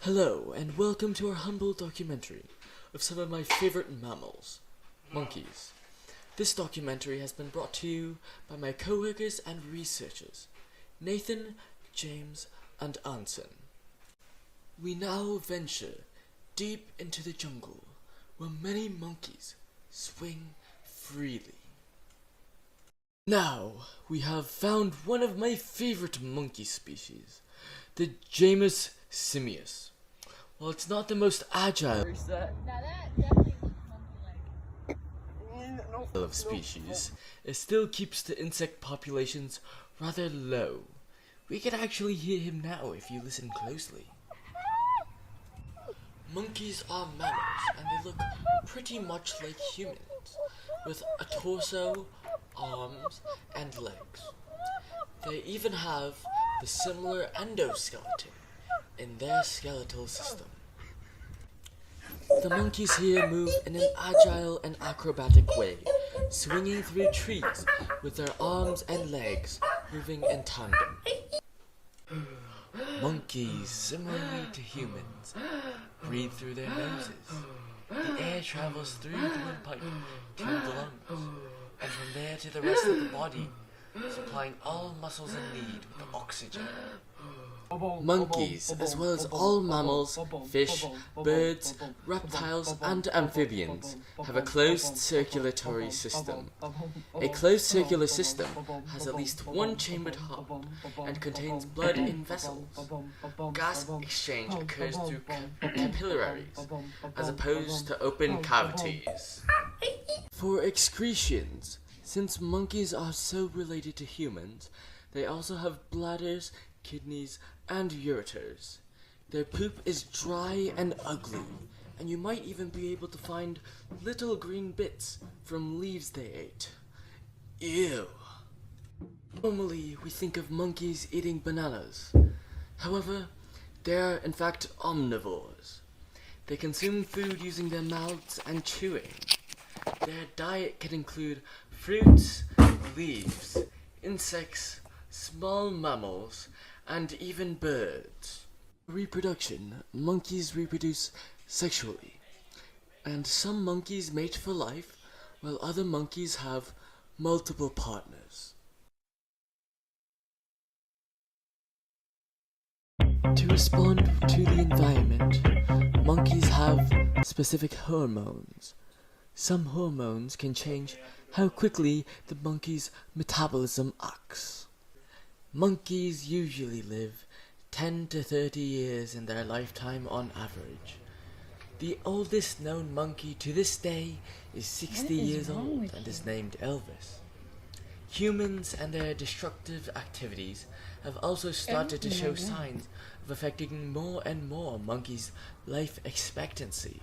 Hello, and welcome to our humble documentary of some of my favorite mammals, monkeys. This documentary has been brought to you by my co-workers and researchers, Nathan, James, and Anson. We now venture deep into the jungle, where many monkeys swing freely. Now, we have found one of my favorite monkey species, the Janus simius. While it's not the most agile of species, it still keeps the insect populations rather low. We can actually hear him now if you listen closely. Monkeys are mammals, and they look pretty much like humans, with a torso, arms, and legs. They even have the similar endoskeleton in their skeletal system. The monkeys here move in an agile and acrobatic way, swinging through trees with their arms and legs moving in tandem. Monkeys, similarly to humans, breathe through their noses. The air travels through the windpipe to the lungs, and from there to the rest of the body, supplying all muscles in need with the oxygen. Monkeys, as well as all mammals, fish, birds, reptiles, and amphibians, have a closed circulatory system. A closed circular system has at least one chambered heart and contains blood in vessels. Gas exchange occurs through capillaries, as opposed to open cavities. For excretions, since monkeys are so related to humans, they also have bladders, kidneys, and ureters. Their poop is dry and ugly, and you might even be able to find little green bits from leaves they ate. Ew. Normally, we think of monkeys eating bananas. However, they are in fact omnivores. They consume food using their mouths and chewing. Their diet can include fruits, leaves, insects, small mammals, and even birds. Reproduction. Monkeys reproduce sexually, and some monkeys mate for life, while other monkeys have multiple partners. To respond to the environment, monkeys have specific hormones. Some hormones can change how quickly the monkey's metabolism acts. Monkeys usually live 10 to 30 years in their lifetime on average. The oldest known monkey to this day is 60 years old and is named Elvis. Humans and their destructive activities have also started to show signs of affecting more and more monkeys' life expectancy.